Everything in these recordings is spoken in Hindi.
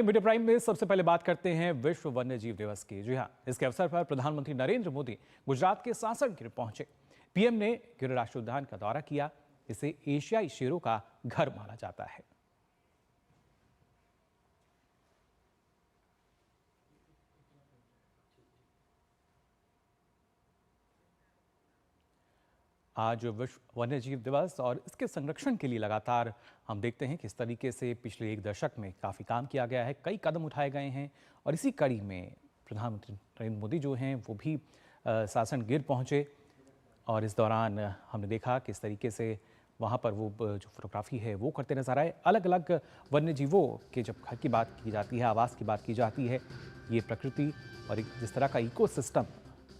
मीडिया प्राइम में सबसे पहले बात करते हैं विश्व वन्य जीव दिवस की। जी हाँ, इसके अवसर पर प्रधानमंत्री नरेंद्र मोदी गुजरात के सासन गिर पहुंचे। पीएम ने गिर राष्ट्रीय उद्यान का दौरा किया। इसे एशियाई शेरों का घर माना जाता है। आज विश्व वन्य जीव दिवस और इसके संरक्षण के लिए लगातार हम देखते हैं किस तरीके से पिछले एक दशक में काफ़ी काम किया गया है, कई कदम उठाए गए हैं। और इसी कड़ी में प्रधानमंत्री नरेंद्र मोदी जो हैं वो भी सासन गिर पहुंचे। और इस दौरान हमने देखा किस तरीके से वहाँ पर वो जो फोटोग्राफी है वो करते नजर आए। अलग अलग वन्य जीवों के जब घर की बात की जाती है, आवास की बात की जाती है, ये प्रकृति और जिस तरह का इकोसिस्टम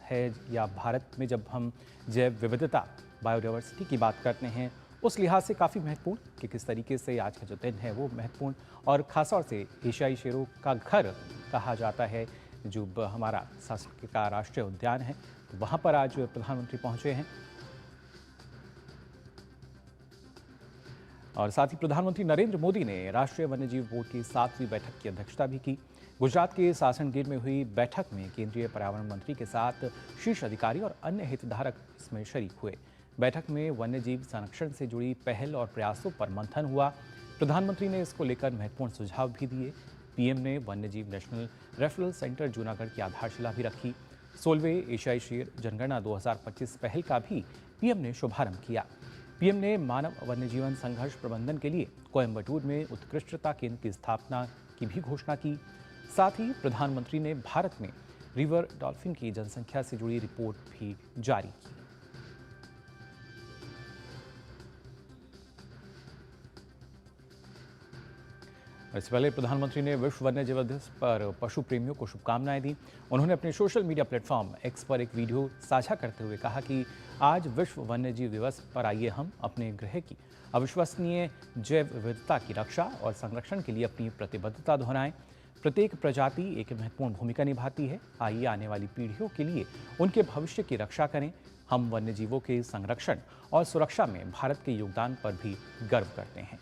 है, या भारत में जब हम जैव विविधता बायोडाइवर्सिटी की बात करते हैं, उस लिहाज से काफ़ी महत्वपूर्ण कि किस तरीके से आज का जो दिन है वो महत्वपूर्ण और खासतौर से एशियाई शेरों का घर कहा जाता है जो हमारा सासन का राष्ट्रीय उद्यान है। तो वहाँ पर आज प्रधानमंत्री पहुँचे हैं। और साथ ही प्रधानमंत्री नरेंद्र मोदी ने राष्ट्रीय वन्यजीव बोर्ड की 7वीं बैठक की अध्यक्षता भी की। गुजरात के सासन गिर में हुई बैठक में केंद्रीय पर्यावरण मंत्री के साथ शीर्ष अधिकारी और अन्य हितधारक इसमें शरीक हुए। बैठक में वन्यजीव संरक्षण से जुड़ी पहल और प्रयासों पर मंथन हुआ। प्रधानमंत्री ने इसको लेकर महत्वपूर्ण सुझाव भी दिए। पीएम ने वन्यजीव नेशनल रेफरल सेंटर जूनागढ़ की आधारशिला भी रखी। 16वें एशियाई शेर जनगणना 2025 पहल का भी पीएम ने शुभारंभ किया। पीएम ने मानव वन्यजीवन संघर्ष प्रबंधन के लिए कोयम्बटूर में उत्कृष्टता केंद्र की स्थापना की भी घोषणा की। साथ ही प्रधानमंत्री ने भारत में रिवर डॉल्फिन की जनसंख्या से जुड़ी रिपोर्ट भी जारी की। इससे पहले प्रधानमंत्री ने विश्व वन्य जीव दिवस पर पशु प्रेमियों को शुभकामनाएं दी। उन्होंने अपने सोशल मीडिया प्लेटफॉर्म एक्स पर एक वीडियो साझा करते हुए कहा कि आज विश्व वन्य जीव दिवस पर आइए हम अपने ग्रह की अविश्वसनीय जैव विविधता की रक्षा और संरक्षण के लिए अपनी प्रतिबद्धता दोहराएं। प्रत्येक प्रजाति एक महत्वपूर्ण भूमिका निभाती है। आइए आने वाली पीढ़ियों के लिए उनके भविष्य की रक्षा करें। हम वन्य जीवों के संरक्षण और सुरक्षा में भारत के योगदान पर भी गर्व करते हैं।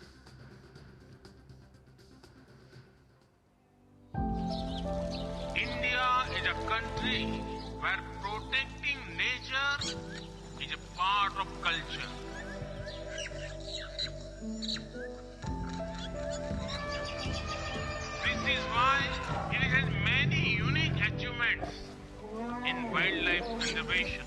Is a country where protecting nature is a part of culture. This is why it has many unique achievements in wildlife conservation.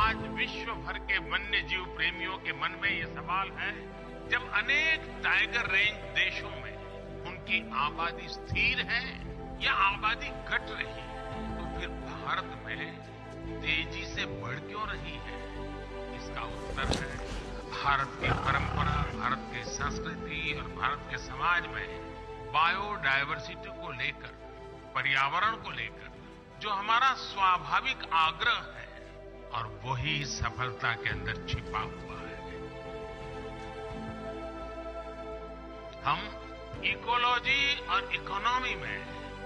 आज विश्व भर के वन्य जीव प्रेमियों के मन में ये सवाल है, जब अनेक टाइगर रेंज देशों में उनकी आबादी स्थिर है या आबादी घट रही है, तो फिर भारत में तेजी से बढ़ क्यों रही है? इसका उत्तर है भारत की परंपरा, भारत की संस्कृति और भारत के समाज में बायोडायवर्सिटी को लेकर, पर्यावरण को लेकर जो हमारा स्वाभाविक आग्रह है, और वही सफलता के अंदर छिपा हुआ है। हम इकोलॉजी और इकोनॉमी में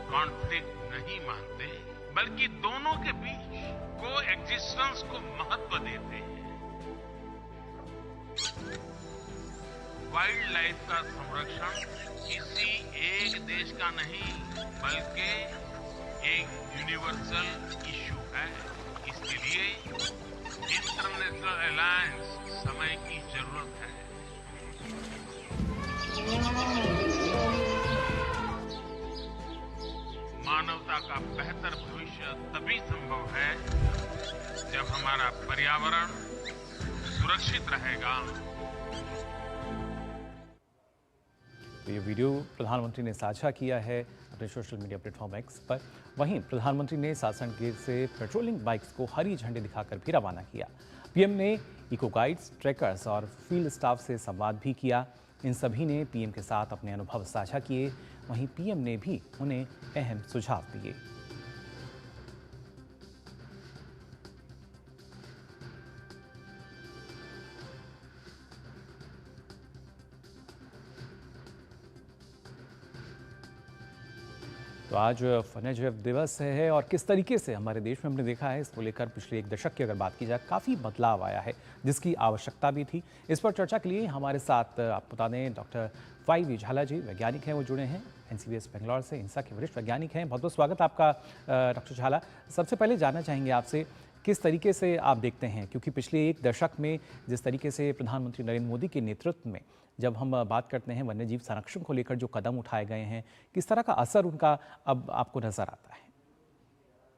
कॉन्फ्लिक्ट नहीं मानते, बल्कि दोनों के बीच को एक्जिस्टेंस को महत्व देते हैं। वाइल्ड लाइफ का संरक्षण किसी एक देश का नहीं, बल्कि एक यूनिवर्सल इश्यू है। इसके लिए इंटरनेशनल अलायंस समय की जरूरत है। मानवता का बेहतर भविष्य तभी संभव है जब हमारा पर्यावरण सुरक्षित रहेगा। तो ये वीडियो प्रधानमंत्री ने साझा किया है अपने सोशल मीडिया प्लेटफॉर्म एक्स पर। वहीं प्रधानमंत्री ने सासन गिर से पेट्रोलिंग बाइक्स को हरी झंडी दिखाकर भी रवाना किया। पीएम ने इको गाइड्स, ट्रैकर्स और फील्ड स्टाफ से संवाद भी किया। इन सभी ने पीएम के साथ अपने अनुभव साझा किए। वहीं पीएम ने भी उन्हें अहम सुझाव दिए। तो आज वन्यजीव दिवस है और किस तरीके से हमारे देश में हमने देखा है इसको लेकर पिछले एक दशक की अगर बात की जाए काफ़ी बदलाव आया है जिसकी आवश्यकता भी थी। इस पर चर्चा के लिए हमारे साथ आप बता दें डॉक्टर वाई झाला जी वैज्ञानिक हैं, वो जुड़े हैं एनसीवीएस बेंगलोर से, इंसा के वरिष्ठ वैज्ञानिक हैं। बहुत बहुत स्वागत आपका डॉक्टर झाला। सबसे पहले जानना चाहेंगे आपसे किस तरीके से आप देखते हैं, क्योंकि पिछले एक दशक में जिस तरीके से प्रधानमंत्री नरेंद्र मोदी के नेतृत्व में जब हम बात करते हैं वन्यजीव संरक्षण को लेकर जो कदम उठाए गए हैं, किस तरह का असर उनका अब आपको नजर आता है?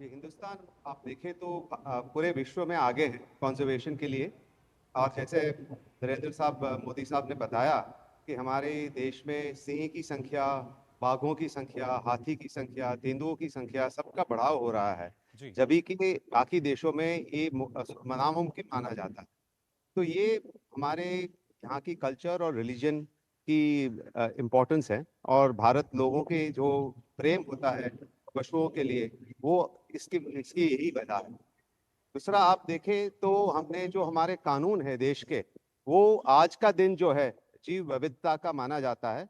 हिंदुस्तान आप देखें तो पूरे विश्व में आगे है कंजर्वेशन के लिए। और जैसे नरेंद्र साहब मोदी साहब ने बताया कि हमारे देश में सिंह की संख्या, बाघों की संख्या, हाथी की संख्या, तेंदुओं की संख्या सबका बढ़ाव हो रहा है, जबकि कि बाकी देशों में ये नामुमकिन माना जाता है। तो ये हमारे यहाँ की कल्चर और रिलीजन की इम्पोर्टेंस है, और भारत लोगों के जो प्रेम होता है पशुओं के लिए, वो इसकी इसकी यही वजह है। दूसरा आप देखें तो हमने जो हमारे कानून है देश के, वो आज का दिन जो है जीव विविधता का माना जाता है,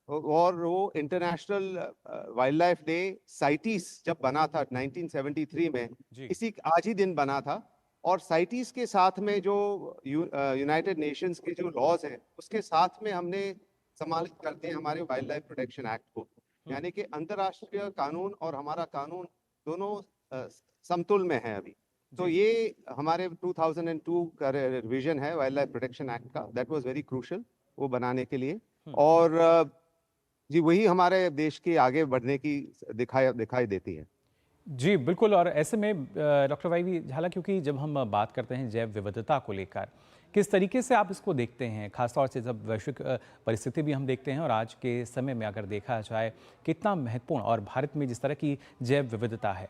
और वो इंटरनेशनल वाइल्ड लाइफ डे साइटीज जब बना था 1973 में, इसी आज ही दिन बना था। और साइटीज के साथ में जो यूनाइटेड नेशंस के जो लॉज हैं उसके साथ में हमने सम्मिलित करते हैं हमारे वाइल्ड लाइफ प्रोटेक्शन एक्ट को, यानी कि अंतर्राष्ट्रीय कानून और हमारा कानून दोनों समतुल में है अभी। तो ये हमारे 2002 का रिवीजन है वाइल्ड लाइफ प्रोटेक्शन एक्ट का, दैट वाज वेरी क्रूशियल वो बनाने के लिए। और जी वही हमारे देश के आगे बढ़ने की दिखाई देती है। जी बिल्कुल। और ऐसे में डॉक्टर वाई झाला, क्योंकि जब हम बात करते हैं जैव विविधता को लेकर, किस तरीके से आप इसको देखते हैं, खासतौर से जब वैश्विक परिस्थिति भी हम देखते हैं और आज के समय में अगर देखा जाए कितना महत्वपूर्ण और भारत में जिस तरह की जैव विविधता है?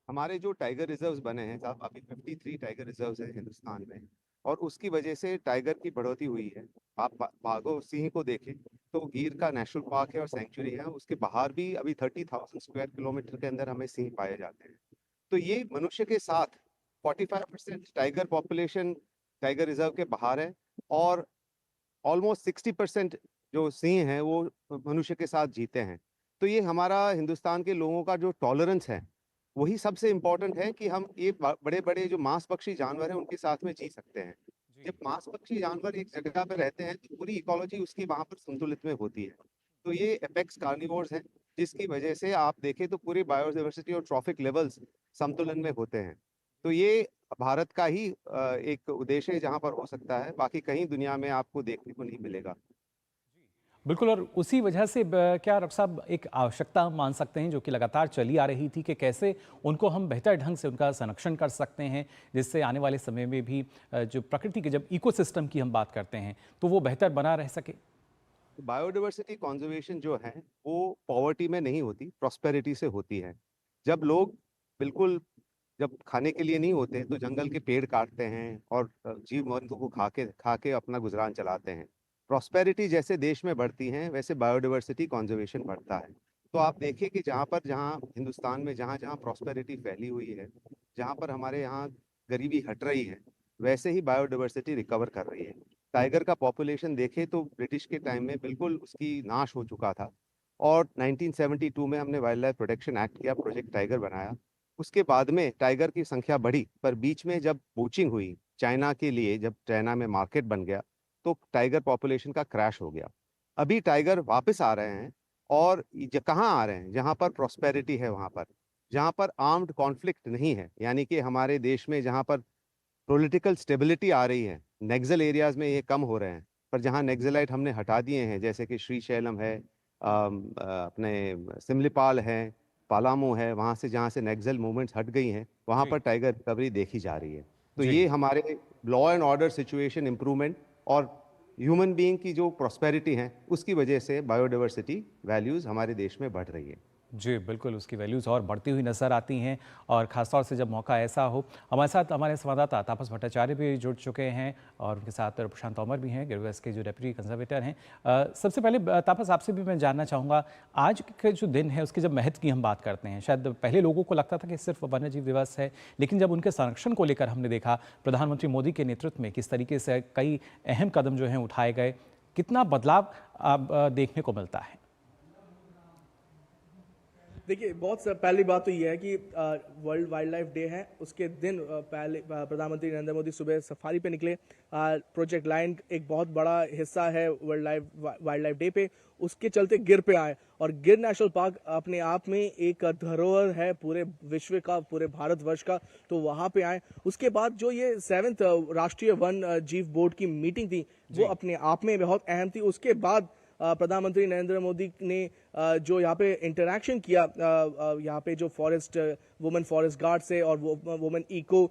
हमारे जो टाइगर रिजर्व्स बने हैं साहब, अभी 53 टाइगर रिजर्व्स हैं हिंदुस्तान में, और उसकी वजह से टाइगर की बढ़ोतरी हुई है। आप बाघों सिंह को देखें तो गिर का नेशनल पार्क है और सेंचुरी है, उसके बाहर भी अभी 30,000 स्क्वायर किलोमीटर के अंदर हमें सिंह पाए जाते हैं। तो ये मनुष्य के साथ 45% टाइगर पॉपुलेशन टाइगर रिजर्व के बाहर है, और ऑलमोस्ट 60% जो सिंह हैं वो मनुष्य के साथ जीते हैं। तो ये हमारा हिंदुस्तान के लोगों का जो टॉलरेंस है वही सबसे इम्पोर्टेंट है कि हम ये बड़े बड़े जो मांस पक्षी जानवर हैं उनके साथ में जी सकते हैं। जब मांस पक्षी जानवर एक जगह पे रहते हैं तो पूरी इकोलॉजी उसकी वहां पर संतुलित में होती है। तो ये एपेक्स कार्निवोर्स हैं, जिसकी वजह से आप देखें तो पूरी बायोडाइवर्सिटी और ट्रॉफिक लेवल्स संतुलन में होते हैं। तो ये भारत का ही एक उद्देश्य है जहाँ पर हो सकता है, बाकी कहीं दुनिया में आपको देखने को नहीं मिलेगा। बिल्कुल। और उसी वजह से क्या डॉक्टर साहब एक आवश्यकता हम मान सकते हैं जो कि लगातार चली आ रही थी कि कैसे उनको हम बेहतर ढंग से उनका संरक्षण कर सकते हैं, जिससे आने वाले समय में भी जो प्रकृति के जब इकोसिस्टम की हम बात करते हैं तो वो बेहतर बना रह सके? बायोडाइवर्सिटी कंजर्वेशन जो है वो पॉवर्टी में नहीं होती, प्रॉस्पेरिटी से होती है। जब लोग बिल्कुल जब खाने के लिए नहीं होते तो जंगल के पेड़ काटते हैं और जीव जंतु को खा के अपना गुजरान चलाते हैं। प्रॉस्पेरिटी जैसे देश में बढ़ती है वैसे बायोडाइवर्सिटी कंजर्वेशन बढ़ता है। तो आप देखिए कि जहाँ हिंदुस्तान में जहाँ जहाँ प्रॉस्पेरिटी फैली हुई है, जहाँ पर हमारे यहाँ गरीबी हट रही है, वैसे ही बायोडाइवर्सिटी रिकवर कर रही है। टाइगर का पॉपुलेशन देखें तो ब्रिटिश के टाइम में बिल्कुल उसकी नाश हो चुका था, और 1972 में हमने वाइल्ड लाइफ प्रोटेक्शन एक्ट किया, प्रोजेक्ट टाइगर बनाया। उसके बाद में टाइगर की संख्या बढ़ी, पर बीच में जब पोचिंग हुई चाइना के लिए, जब चाइना में मार्केट बन गया तो टाइगर पॉपुलेशन का क्रैश हो गया। अभी टाइगर वापस आ रहे हैं, और कहाँ आ रहे हैं? जहाँ पर प्रॉस्पेरिटी है वहाँ पर, जहाँ पर आर्म्ड कॉन्फ्लिक्ट नहीं है, यानी कि हमारे देश में जहाँ पर पॉलिटिकल स्टेबिलिटी आ रही है, नेक्सल एरियाज में ये कम हो रहे हैं। पर जहाँ नेक्सलाइट हमने हटा दिए हैं, जैसे कि श्रीशैलम है, अपने सिमलीपाल है, पालामू है, वहाँ से जहाँ से नेक्सल मूवमेंट्स हट गई हैं वहाँ पर टाइगर रिकवरी देखी जा रही है। तो ये हमारे law and order situation improvement और ह्यूमन बीइंग की जो प्रॉस्पेरिटी है उसकी वजह से बायोडाइवर्सिटी वैल्यूज़ हमारे देश में बढ़ रही है। जी बिल्कुल, उसकी वैल्यूज़ और बढ़ती हुई नज़र आती हैं, और ख़ासतौर से जब मौका ऐसा हो। हमारे साथ हमारे संवाददाता तापस भट्टाचार्य भी जुड़ चुके हैं, और उनके साथ प्रशांत तोमर भी हैं, गिरवेस के जो डेप्यूटी कंजर्वेटर हैं। सबसे पहले तापस आपसे भी मैं जानना चाहूँगा, आज के जो दिन है उसके जब महत्व की हम बात करते हैं, शायद पहले लोगों को लगता था कि सिर्फ वन्यजीव दिवस है, लेकिन जब उनके संरक्षण को लेकर हमने देखा प्रधानमंत्री मोदी के नेतृत्व में किस तरीके से कई अहम कदम जो हैं उठाए गए, कितना बदलाव अब देखने को मिलता है? देखिए पहली बात तो ये है कि वर्ल्ड वाइल्ड लाइफ डे है, उसके दिन पहले प्रधानमंत्री नरेंद्र मोदी सुबह सफारी पे निकले। प्रोजेक्ट लाइन एक बहुत बड़ा हिस्सा है वाइल्ड लाइफ डे पे, उसके चलते गिर पे आए। और गिर नेशनल पार्क अपने आप में एक धरोहर है पूरे विश्व का, पूरे भारतवर्ष का, तो वहां पे आए। उसके बाद जो ये 7th राष्ट्रीय वन जीव बोर्ड की मीटिंग थी, वो अपने आप में बहुत अहम थी। उसके बाद प्रधानमंटरी नरेंद्र मोदी ने जो यहाँ पे इंटरैक्शन किया, यहाँ पे जो फॉरेस्ट वुमेन फॉरेस्ट गार्ड से और वुमेन इको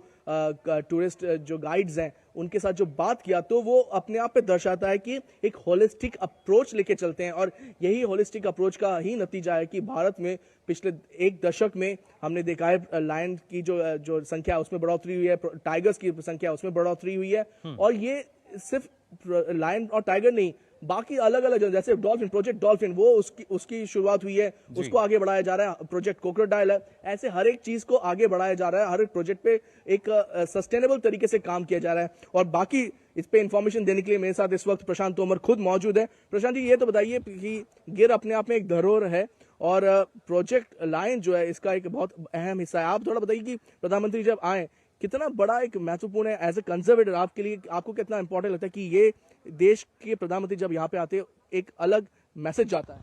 टूरिस्ट जो गाइड्स हैं, उनके साथ जो बात किया, तो वो अपने आप पे दर्शाता है कि एक होलिस्टिक अप्रोच लेके चलते हैं। और यही होलिस्टिक अप्रोच का ही नतीजा है कि भारत में पिछले एक दशक में हमने देखा है लायन की जो संख्या है उसमें बढ़ोतरी हुई है, टाइगर्स की संख्या उसमें बढ़ोतरी हुई है। और ये सिर्फ लायन और टाइगर नहीं, बाकी अलग अलग जैसे डॉल्फिन, प्रोजेक्ट डॉल्फिन, वो उसकी शुरुआत हुई है, उसको आगे बढ़ाया जा रहा है। प्रोजेक्ट क्रोकोडाइल है, ऐसे हर एक चीज को आगे बढ़ाया जा रहा है। हर एक प्रोजेक्ट पे एक सस्टेनेबल तरीके से काम किया जा रहा है। और बाकी इस पे इंफॉर्मेशन देने के लिए मेरे साथ इस वक्त प्रशांत तोमर खुद मौजूद है। प्रशांत जी, ये तो बताइए कि गिर अपने आप में एक धरोहर है और प्रोजेक्ट लायन जो है इसका एक बहुत अहम हिस्सा है। आप थोड़ा बताइए कि प्रधानमंत्री जब आए, कितना बड़ा एक महत्वपूर्ण है एज ए कंजर्वेटर आपके लिए, आपको कितना इंपॉर्टेंट लगता है कि ये देश के प्रधानमंत्री जब यहाँ पे आते हैं एक अलग मैसेज जाता है?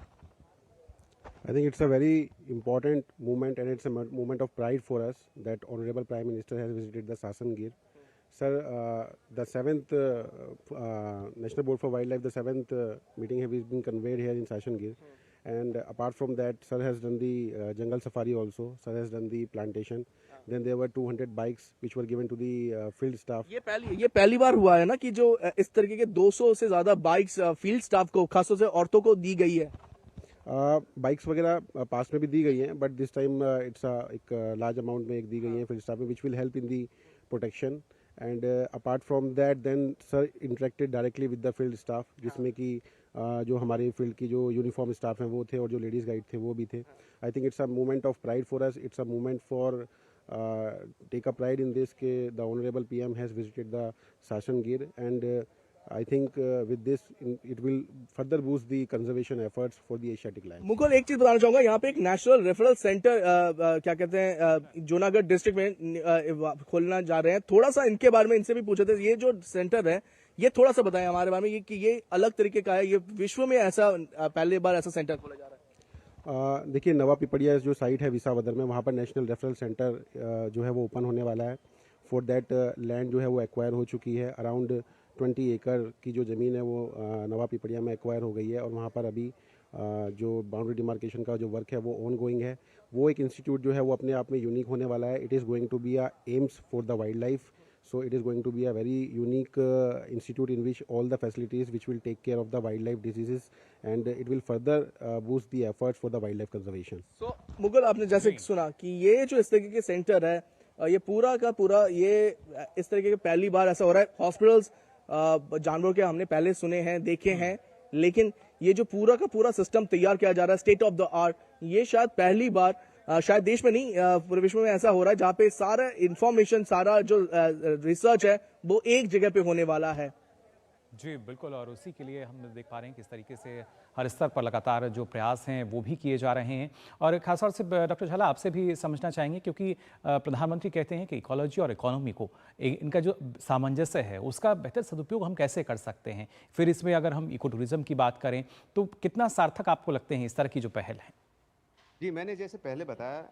I think it's a very important movement and it's a moment of pride for us that Honorable Prime Minister has visited the Sasan Gir. Sir, the 7th National Board for Wildlife, the 7th meeting has been conveyed here in Sasan Gir. And apart from that, sir has done the jungle safari also. Sir has done the plantation. Then there were 200 bikes which were given to the field staff. ये पहली बार हुआ है ना कि जो इस तरीके के 200 से ज्यादा बाइक्स फील्ड स्टाफ को, खासतौर से औरतों को दी गई है। बाइक्स वगैरह पास में भी दी गई हैं, बट दिस टाइम इट्स एक लार्ज अमाउंट में एक दी गई हैं फील्ड स्टाफ में, which will help in the protection. And apart from that then sir interacted directly with the field staff, जिसमें कि जो हमारे फील्ड की जो यूनिफॉर्म स्टाफ हैं वो थे और जो लेडीज़ गाइड थे वो भी थे। I think it's a movement of pride for us, it's a movement for take a pride in this ke the honorable PM has visited the Sasan Gir, and I think with this it will further boost the conservation efforts for the Asiatic lion. Mukul, एक चीज बताना चाहूंगा, यहाँ पे एक नेशनल रेफरल सेंटर क्या कहते हैं जूनागढ़ डिस्ट्रिक्ट में खोलना जा रहे हैं। थोड़ा सा इनके बारे में इनसे भी पूछे थे, ये जो सेंटर है ये थोड़ा सा बताएं हमारे बारे में, ये कि ये अलग तरीके का है, ये विश्व में ऐसा पहली बार ऐसा सेंटर खोला जा रहा है। देखिए, नवा पिपड़िया जो साइट है विसावदर में, वहाँ पर नेशनल रेफरल सेंटर जो है वो ओपन होने वाला है। फॉर दैट लैंड जो है वो एक्वायर हो चुकी है। अराउंड 20 एकड़ की जो ज़मीन है वो नवा पिपड़िया में एक्वायर हो गई है और वहाँ पर अभी जो बाउंड्री डिमार्केशन का जो वर्क है वो ऑन गोइंग है। वो एक इंस्टीट्यूट जो है वो अपने आप में यूनिक होने वाला है। It is going to be a aims for the wildlife. So it is going to be a very unique institute in which all the facilities which will take care of the wildlife diseases, and it will further boost the efforts for the wildlife conservation. So Mughal, आपने जैसे सुना कि ये जो इस तरीके के सेंटर है, ये पूरा का पूरा ये इस तरीके के पहली बार ऐसा हो रहा है। हॉस्पिटल्स जानवरों के हमने पहले सुने हैं, देखे हैं, लेकिन ये जो पूरा का पूरा सिस्टम तैयार किया जा रहा है स्टेट ऑफ द आर्ट, ये शायद पहली बार शायद देश में नहीं पूरे विश्व में ऐसा हो रहा है जहाँ पे सारा इंफॉर्मेशन, सारा जो रिसर्च है वो एक जगह पे होने वाला है। जी बिल्कुल, और उसी के लिए हम देख पा रहे हैं किस तरीके से हर स्तर पर लगातार जो प्रयास हैं वो भी किए जा रहे हैं। और खासतौर से डॉक्टर झाला, आपसे भी समझना चाहेंगे, क्योंकि प्रधानमंत्री कहते हैं कि इकोलॉजी और इकोनॉमी को इनका जो सामंजस्य है उसका बेहतर सदुपयोग हम कैसे कर सकते हैं। फिर इसमें अगर हम इको टूरिज्म की बात करें तो कितना सार्थक आपको लगते हैं इस तरह की जो पहल है? जी, मैंने जैसे पहले बताया,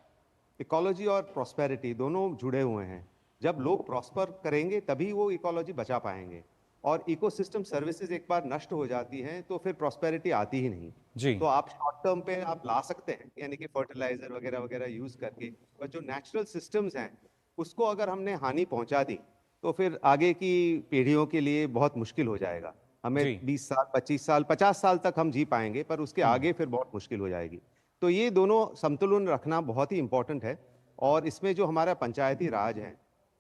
इकोलॉजी और प्रॉस्पेरिटी दोनों जुड़े हुए हैं। जब लोग प्रॉस्पर करेंगे तभी वो इकोलॉजी बचा पाएंगे, और इकोसिस्टम सर्विसेज एक बार नष्ट हो जाती हैं तो फिर प्रॉस्पेरिटी आती ही नहीं जी। तो आप शॉर्ट टर्म पे आप ला सकते हैं, यानी कि फर्टिलाइजर वगैरह वगैरह यूज करके, पर जो नेचुरल सिस्टम्स हैं उसको अगर हमने हानि पहुंचा दी तो फिर आगे की पीढ़ियों के लिए बहुत मुश्किल हो जाएगा। हमें 20 साल 25 साल 50 साल तक हम जी पाएंगे, पर उसके आगे फिर बहुत मुश्किल हो जाएगी। तो ये दोनों संतुलन रखना बहुत ही इंपॉर्टेंट है। और इसमें जो हमारा पंचायती राज है,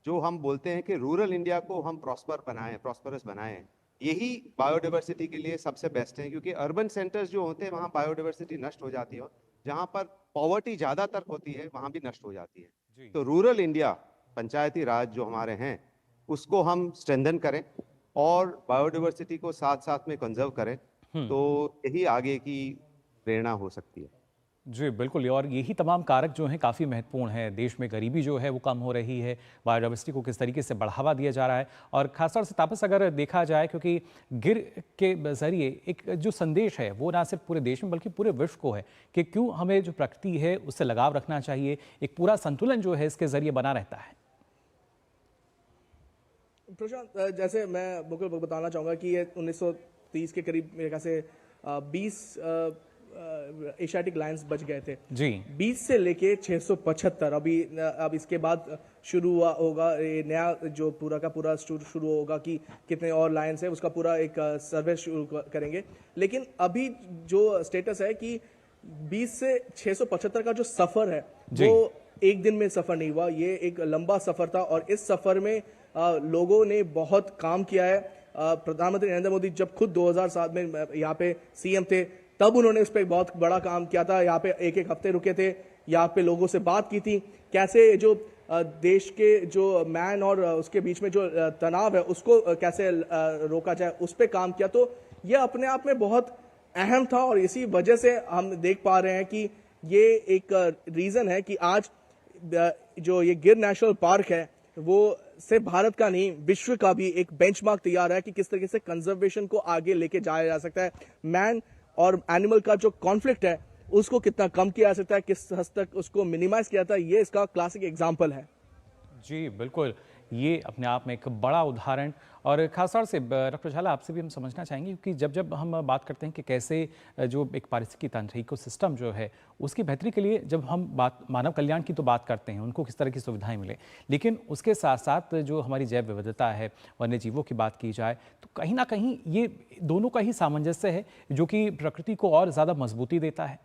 जो हम बोलते हैं कि रूरल इंडिया को हम प्रॉस्परस बनाएं, यही बायोडाइवर्सिटी के लिए सबसे बेस्ट है। क्योंकि अर्बन सेंटर्स जो होते हैं वहाँ बायोडाइवर्सिटी नष्ट हो जाती है, जहाँ पर पॉवर्टी ज़्यादातर होती है वहाँ भी नष्ट हो जाती है। तो रूरल इंडिया, पंचायती राज जो हमारे हैं उसको हम स्ट्रेंथन करें और बायोडाइवर्सिटी को साथ साथ में कंजर्व करें, तो यही आगे की प्रेरणा हो सकती है। जी, बिल्कुल। और यही तमाम कारक जो हैं काफ़ी महत्वपूर्ण हैं। देश में गरीबी जो है वो कम हो रही है, बायोडायवर्सिटी को किस तरीके से बढ़ावा दिया जा रहा है और ख़ासतौर से तापस अगर देखा जाए, क्योंकि गिर के ज़रिए एक जो संदेश है वो ना सिर्फ पूरे देश में बल्कि पूरे विश्व को है कि क्यों हमें जो प्रकृति है उससे लगाव रखना चाहिए। एक पूरा संतुलन जो है इसके ज़रिए बना रहता है। प्रशांत, जैसे मैं बिल्कुल बताना चाहूँगा कि ये 1930 के करीब मेरे ख्याल से 20 एशियाटिक लायंस बच गए थे जी। 20 से लेके 675 अभी अब इसके बाद शुरू हुआ होगा ये नया जो पूरा का पूरा शुरू होगा कि कितने और लायंस है, उसका पूरा एक सर्वे शुरू करेंगे। लेकिन अभी जो स्टेटस है कि 20 से 675 का जो सफर है वो एक दिन में सफर नहीं हुआ, ये एक लंबा सफर था और इस सफर में लोगों ने बहुत काम किया है। प्रधानमंत्री नरेंद्र मोदी जब खुद 2007 में यहाँ पे सीएम थे तब उन्होंने उस पर एक बहुत बड़ा काम किया था। यहाँ पे एक हफ्ते रुके थे, यहाँ पे लोगों से बात की थी कैसे जो देश के जो मैन और उसके बीच में जो तनाव है उसको कैसे रोका जाए, उस पर काम किया। तो ये अपने आप में बहुत अहम था और इसी वजह से हम देख पा रहे हैं कि ये एक रीज़न है कि आज जो ये गिर नेशनल पार्क है वो सिर्फ भारत का नहीं विश्व का भी एक बेंचमार्क तैयार है कि किस तरीके से कंजर्वेशन को आगे लेके जाया जा सकता है। मैन और एनिमल का जो कॉन्फ्लिक्ट है उसको कितना कम किया जा सकता है, किस हद तक उसको मिनिमाइज किया जाता है, ये इसका क्लासिक एग्जाम्पल है। जी बिल्कुल, ये अपने आप में एक बड़ा उदाहरण। और खासतौर से डॉक्टर झाला आपसे भी हम समझना चाहेंगे, क्योंकि जब हम बात करते हैं कि कैसे जो एक पारिस्थितिकी तंत्र इकोसिस्टम जो है उसकी बेहतरी के लिए जब हम मानव कल्याण की तो बात करते हैं, उनको किस तरह की सुविधाएं मिले, लेकिन उसके साथ साथ जो हमारी जैव विविधता है, वन्य जीवों की बात की जाए तो कहीं ना कहीं ये दोनों का ही सामंजस्य है जो कि प्रकृति को और ज़्यादा मजबूती देता है।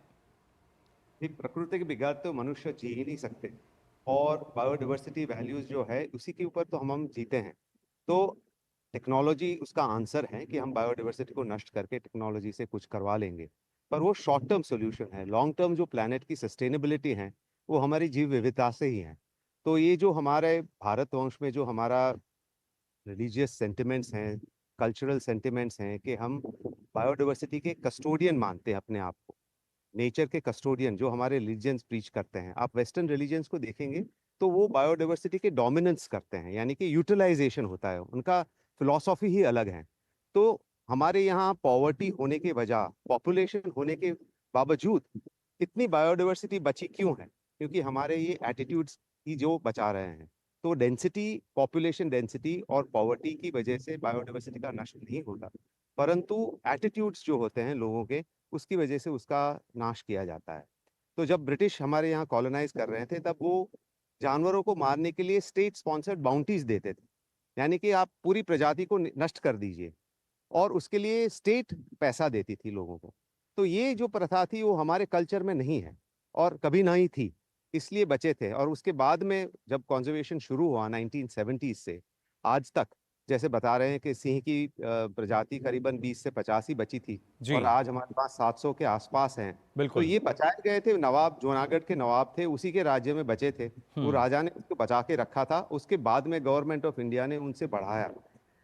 प्रकृति के बिगाड़ तो मनुष्य जी ही नहीं सकते और बायोडाइवर्सिटी वैल्यूज जो है उसी के ऊपर तो हम जीते हैं। तो टेक्नोलॉजी उसका आंसर है कि हम बायोडाइवर्सिटी को नष्ट करके टेक्नोलॉजी से कुछ करवा लेंगे, पर वो शॉर्ट टर्म सॉल्यूशन है। लॉन्ग टर्म जो प्लैनेट की सस्टेनेबिलिटी है वो हमारी जीव विविधता से ही है। तो ये जो हमारे भारतवंश में जो हमारा रिलीजियस सेंटिमेंट्स हैं, कल्चरल सेंटिमेंट्स हैं कि हम बायोडाइवर्सिटी के कस्टोडियन मानते हैं अपने आप को, नेचर के कस्टोडियन जो हमारे रिलीजियंस प्रीच करते हैं। आप वेस्टर्न रिलीजियंस को देखेंगे तो वो बायोडाइवर्सिटी के डोमिनेंस करते हैं, यानी कि यूटिलाइजेशन होता है, उनका फिलॉसफी ही अलग है। तो हमारे यहाँ पॉवर्टी होने के वजह, पॉपुलेशन होने के बावजूद इतनी बायोडाइवर्सिटी बची क्यों है? क्योंकि हमारे ये एटीट्यूड्स ही जो बचा रहे हैं। तो डेंसिटी, पॉपुलेशन डेंसिटी और पॉवर्टी की वजह से बायोडाइवर्सिटी का नष्ट नहीं होता, परंतु एटीट्यूड्स जो होते हैं लोगों के उसकी वजह से उसका नाश किया जाता है। तो जब ब्रिटिश हमारे यहाँ कॉलोनाइज कर रहे थे तब वो जानवरों को मारने के लिए स्टेट स्पॉन्सर्ड बाउंटीज देते थे, यानी कि आप पूरी प्रजाति को नष्ट कर दीजिए और उसके लिए स्टेट पैसा देती थी लोगों को। तो ये जो प्रथा थी वो हमारे कल्चर में नहीं है और कभी ना ही थी, इसलिए बचे थे। और उसके बाद में जब कंजर्वेशन शुरू हुआ 1970 से आज तक, जैसे बता रहे हैं कि सिंह की प्रजाति करीबन 20 से 50 ही बची थी और आज हमारे पास 700 के आसपास हैं। तो ये बचाए गए थे, नवाब जूनागढ़ के नवाब थे उसी के राज्य में बचे थे, वो राजा ने उसको बचा के रखा था। उसके बाद में गवर्नमेंट ऑफ इंडिया ने उनसे बढ़ाया।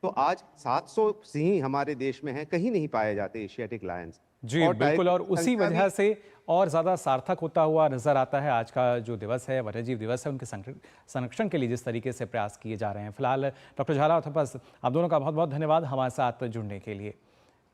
तो आज 700 सिंह हमारे देश में हैं, कहीं नहीं पाए जाते एशियाटिक लायंस। जी बिल्कुल, और उसी वजह से और ज़्यादा सार्थक होता हुआ नजर आता है आज का जो दिवस है, वन्यजीव दिवस है, उनके संरक्षण के लिए जिस तरीके से प्रयास किए जा रहे हैं। फिलहाल डॉक्टर झाला और तापस, आप दोनों का बहुत बहुत धन्यवाद हमारे साथ जुड़ने के लिए।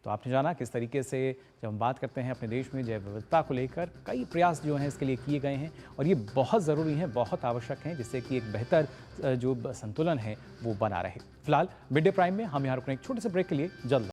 तो आपने जाना किस तरीके से जब हम बात करते हैं अपने देश में जैव विविधता को लेकर कई प्रयास जो हैं इसके लिए किए गए हैं और ये बहुत ज़रूरी हैं, बहुत आवश्यक हैं, जिससे कि एक बेहतर जो संतुलन है वो बना रहे। फिलहाल मिड डे प्राइम में हम यहाँ रुकने एक छोटे से ब्रेक के लिए जल्द